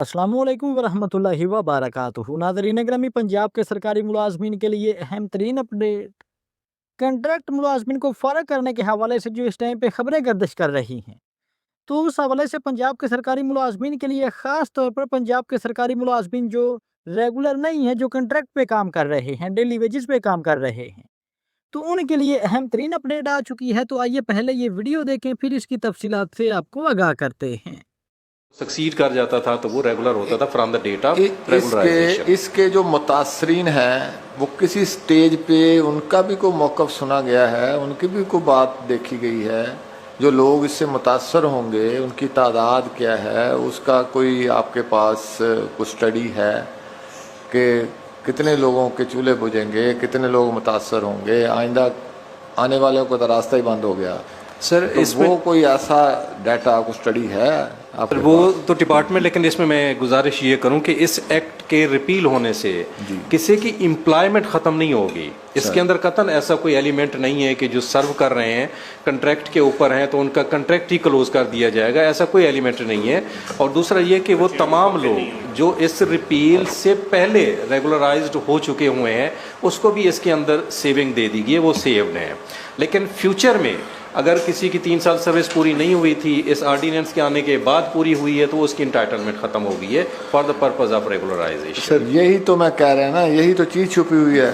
अस्सलाम वालेकुम वरहमतुल्लाहि व बारकातुहू। नाज़रीन गिरामी, पंजाब के सरकारी मुलाजमीन के लिए अहम तरीन अपडेट। कंट्रैक्ट मुलाजमीन को फ़ारग करने के हवाले से जो इस टाइम पे खबरें गर्दिश कर रही हैं, तो उस हवाले से पंजाब के सरकारी मुलाजमीन के लिए ख़ास तौर पर पंजाब के सरकारी मुलाजमीन जो रेगुलर नहीं है, जो कंट्रैक्ट पे काम कर रहे हैं, डेली वेजेस पे काम कर रहे हैं, तो उनके लिए अहम तरीन अपडेट आ चुकी है। तो आइए पहले ये वीडियो देखें, फिर इसकी तफसीलात से आपको आगाह करते हैं। सक्सीड कर जाता था तो वो रेगुलर होता था फ्रॉम द डेट ऑफ इसके रेगुलराइजेशन। इसके जो मुतासरीन हैं वो किसी स्टेज पे उनका भी कोई मौक़िफ़ सुना गया है, उनकी भी कोई बात देखी गई है। जो लोग इससे मुतासर होंगे उनकी तादाद क्या है, उसका कोई आपके पास कोई स्टडी है कि कितने लोगों के चूल्हे बुझेंगे, कितने लोग मुतासर होंगे? आइंदा आने वालों को तो रास्ता ही बंद हो गया। सर तो इसमें वो कोई ऐसा डाटा को स्टडी है आपके वो पास? तो डिपार्टमेंट, लेकिन इसमें मैं गुजारिश ये करूं कि इस एक्ट के रिपील होने से किसी की एम्प्लॉयमेंट ख़त्म नहीं होगी। इसके अंदर कतन ऐसा कोई एलिमेंट नहीं है कि जो सर्व कर रहे हैं कंट्रैक्ट के ऊपर हैं तो उनका कंट्रैक्ट ही क्लोज कर दिया जाएगा, ऐसा कोई एलिमेंट नहीं है। और दूसरा ये कि वो तमाम लोग जो इस रिपील से पहले रेगुलराइज्ड हो चुके हुए हैं उसको भी इसके अंदर सेविंग दे दी गई है, वो सेव्ड हैं। लेकिन फ्यूचर में अगर किसी की 3 साल सर्विस पूरी नहीं हुई थी, इस ऑर्डिनेंस के आने के बाद पूरी हुई है, तो उसकी इंटाइटलमेंट खत्म हो गई है for the purpose of regularisation. Sir यही तो मैं कह रहा है ना, यही तो चीज़ छुपी हुई है।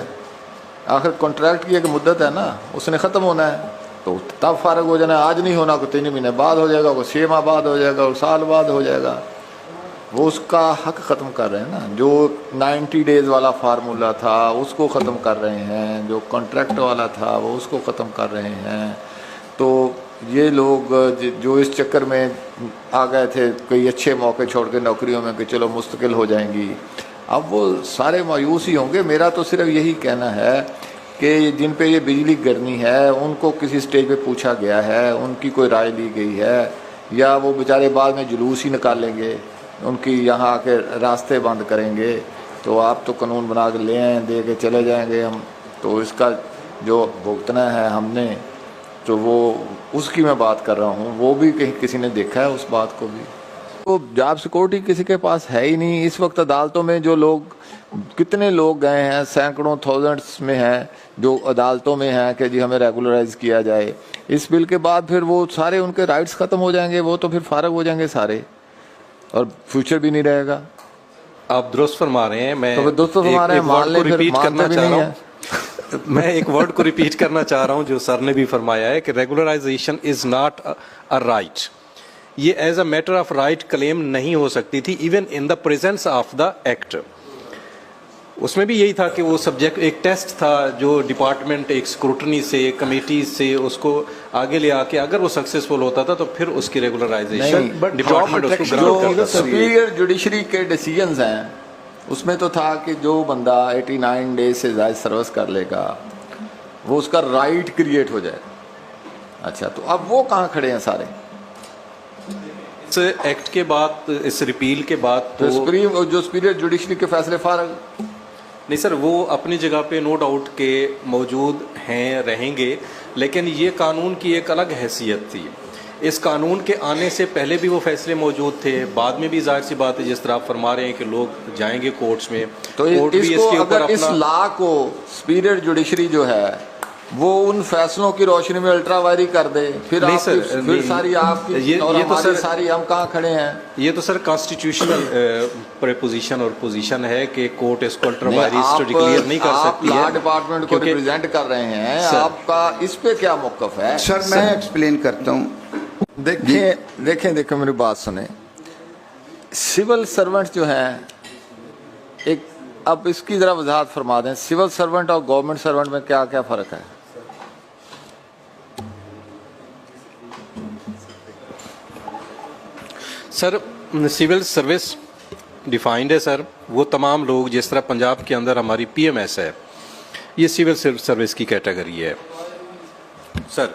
आखिर कॉन्ट्रैक्ट की एक मुद्दत है ना, उसने ख़त्म होना है तो तब फारग हो जाना है। आज नहीं होना, कोई 3 महीने बाद हो जाएगा, कोई 6 माह बाद हो जाएगा, और साल बाद हो जाएगा। वो उसका हक ख़त्म कर रहे हैं ना। जो 90 डेज़ वाला फार्मूला था उसको ख़त्म कर रहे हैं, जो कॉन्ट्रैक्ट वाला था वो उसको ख़त्म कर रहे हैं। तो ये लोग जो इस चक्कर में आ गए थे कई अच्छे मौके छोड़ के नौकरियों में कि चलो मुस्तकिल हो जाएंगी, अब वो सारे मायूस ही होंगे। मेरा तो सिर्फ यही कहना है कि जिन पे ये बिजली गिरनी है उनको किसी स्टेज पे पूछा गया है, उनकी कोई राय ली गई है, या वो बेचारे बाद में जुलूस ही निकालेंगे, उनकी यहाँ आके रास्ते बंद करेंगे। तो आप तो कानून बना के ले आए, दे के चले जाएंगे हम, तो इसका जो भुगतना है हमने, तो वो उसकी मैं बात कर रहा हूँ। वो भी कहीं किसी ने देखा है उस बात को भी? तो जॉब सिक्योरिटी किसी के पास है ही नहीं इस वक्त। अदालतों में जो लोग, कितने लोग गए हैं, सैकड़ों थाउजेंड्स में हैं जो अदालतों में हैं कि जी हमें रेगुलराइज किया जाए। इस बिल के बाद फिर वो सारे उनके राइट्स ख़त्म हो जाएंगे, वो तो फिर फारग हो जाएंगे सारे, और फ्यूचर भी नहीं रहेगा। आप दुरुस्त फरमा रहे हैं। मैं तो दोस्तों फरमा रहे हैं, मान ले, फिर मानते भी नहीं है। मैं एक वर्ड को रिपीट करना चाह रहा हूं जो सर ने भी फरमाया है कि regularization is not a right. ये as a matter of right claim नहीं हो सकती थी even in the presence of the act. उसमें भी यही था कि वो सब्जेक्ट एक टेस्ट था जो डिपार्टमेंट एक स्क्रूटनी से, कमेटी से उसको आगे ले आके अगर वो सक्सेसफुल होता था तो फिर उसकी रेगुलराइजेशन डिपार्टमेंट उसको ग्रांट करता था। सुपीरियर जुडिशरी के डिसीजंस हैं, उसमें तो था कि जो बंदा 89 डेज से ज़्यादा सर्विस कर लेगा वो उसका राइट क्रिएट हो जाए। अच्छा, तो अब वो कहाँ खड़े हैं सारे? इस एक्ट के बाद, इस रिपील के बाद तो सुप्रीम जो सुपीरियर जुडिशरी के फैसले फारग नहीं सर, वो अपनी जगह पे नो डाउट के मौजूद हैं, रहेंगे, लेकिन ये कानून की एक अलग हैसियत थी। इस कानून के आने से पहले भी वो फैसले मौजूद थे, बाद में भी जाहिर सी बात है जिस तरह आप फरमा रहे हैं कि लोग जाएंगे कोर्ट्स में, तो कोर्ट भी इसके ऊपर अगर इस लॉ को सुपीरियर जुडिशरी जो है वो उन फैसलों की रोशनी में अल्ट्रा वायरी कर दे, फिर नहीं आपकी, सर, फिर सारी आपकी ये और तो हमारी सर, सारी, हम कहाँ खड़े हैं? ये तो सर कॉन्स्टिट्यूशनल प्रेपोजिशन और पोजीशन है कि कोर्ट इसको अल्ट्रा वायरीज तो डिक्लेयर नहीं कर सकती है। लॉ डिपार्टमेंट को रिप्रेजेंट कर रहे हैं, आपका इस पे क्या मौक़िफ़ है? सर मैं एक्सप्लेन करता हूँ। देखें मेरी बात सुने। सिविल सर्वेंट जो हैं, एक अब इसकी ज़रा वजाहत फरमा दें, सिविल सर्वेंट और गवर्नमेंट सर्वेंट में क्या क्या फ़र्क है? सर सिविल सर्विस डिफाइंड है सर, वो तमाम लोग जिस तरह पंजाब के अंदर हमारी पीएमएस है, ये सिविल सर्विस की कैटेगरी है सर।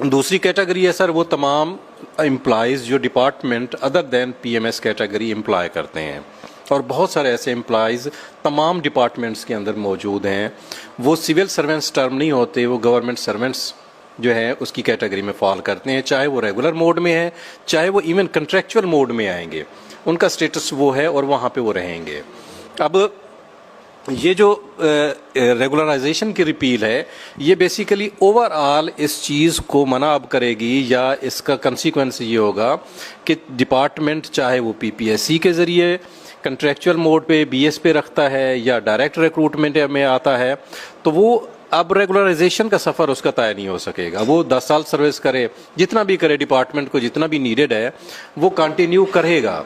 दूसरी कैटेगरी है सर वो तमाम एम्प्लॉयज़ जो department other than PMS category employ करते हैं, और बहुत सारे ऐसे एम्प्लॉयज़ तमाम डिपार्टमेंट्स के अंदर मौजूद हैं। वो सिविल सर्वेंट्स टर्म नहीं होते, वो गवर्नमेंट सर्वेंट्स जो है उसकी कैटेगरी में फॉल करते हैं, चाहे वो रेगुलर मोड में है, चाहे वो इवन कंट्रेक्चुअल मोड में आएंगे। उनका स्टेटस वो है और वहाँ पे वो रहेंगे। अब ये जो रेगुलराइजेशन की रिपील है, ये बेसिकली ओवरऑल इस चीज़ को मना अब करेगी, या इसका कंसीक्वेंस ये होगा कि डिपार्टमेंट चाहे वो पीपीएससी के ज़रिए कंट्रेक्चुअल मोड पे बीएस पे रखता है या डायरेक्ट रिक्रूटमेंट में आता है, तो वो अब रेगुलराइजेशन का सफ़र उसका तय नहीं हो सकेगा। वो 10 साल सर्विस करे, जितना भी करे, डिपार्टमेंट को जितना भी नीडेड है वो कंटिन्यू करेगा,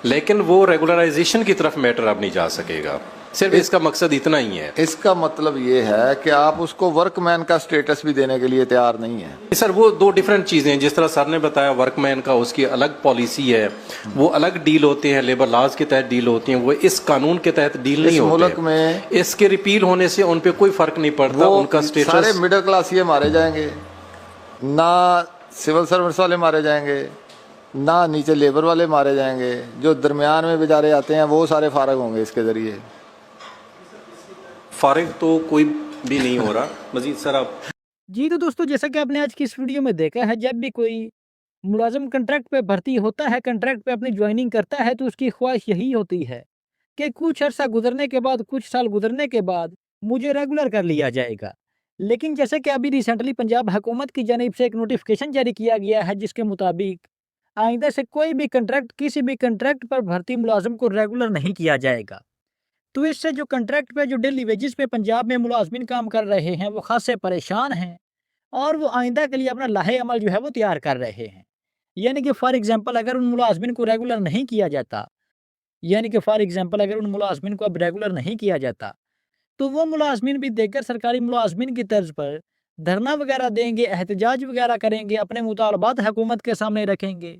लेकिन वो रेगुलराइजेशन की तरफ मैटर अब नहीं जा सकेगा। सिर्फ इसका मकसद इतना ही है। इसका मतलब ये है कि आप उसको वर्कमैन का स्टेटस भी देने के लिए तैयार नहीं है। सर वो दो डिफरेंट चीज़ें हैं। जिस तरह सर ने बताया, वर्कमैन का उसकी अलग पॉलिसी है, वो अलग डील होते हैं, लेबर लॉज के तहत डील होती हैं, वो इस कानून के तहत डील नहीं होते। मुल्क में इसके रिपील होने से उन पे कोई फर्क नहीं पड़ता, उनका स्टेटस। सारे मिडिल क्लास ये मारे जाएंगे, ना सिविल सर्विस वाले मारे जाएंगे, ना नीचे लेबर वाले मारे जाएंगे, जो दरमियान में बेचारे आते हैं वो सारे फारग होंगे इसके जरिए। फारिग तो कोई भी नहीं हो रहा। मजीद सर आप। जी तो दोस्तों, जैसा कि आपने आज की इस वीडियो में देखा है, जब भी कोई मुलाजिम कंट्रैक्ट पे भर्ती होता है, कंट्रैक्ट पे अपनी ज्वाइनिंग करता है, तो उसकी ख्वाहिश यही होती है कि कुछ अर्सा गुजरने के बाद, कुछ साल गुजरने के बाद मुझे रेगुलर कर लिया जाएगा। लेकिन जैसे कि अभी रिसेंटली पंजाब हुकूमत की जानिब से एक नोटिफिकेशन जारी किया गया है, जिसके मुताबिक आइंदा से कोई भी कंट्रैक्ट, किसी भी कंट्रैक्ट पर भर्ती मुलाजिम को रेगुलर नहीं किया जाएगा। तो इससे जो कंट्रैक्ट पे, जो डेली वेजेस पे पंजाब में मुलाजमिन काम कर रहे हैं, वो खासे परेशान हैं और वो आइंदा के लिए अपना लाहे अमल जो है वो तैयार कर रहे हैं। यानी कि फॉर एग्जांपल अगर उन मुलाजमिन को रेगुलर नहीं किया जाता, अब रेगुलर नहीं किया जाता, तो वो मुलाजमिन भी देखकर सरकारी मुलाजमिन की तर्ज पर धरना वगैरह देंगे, एहतजाज वगैरह करेंगे, अपने मुतालबात हुकूमत के सामने रखेंगे।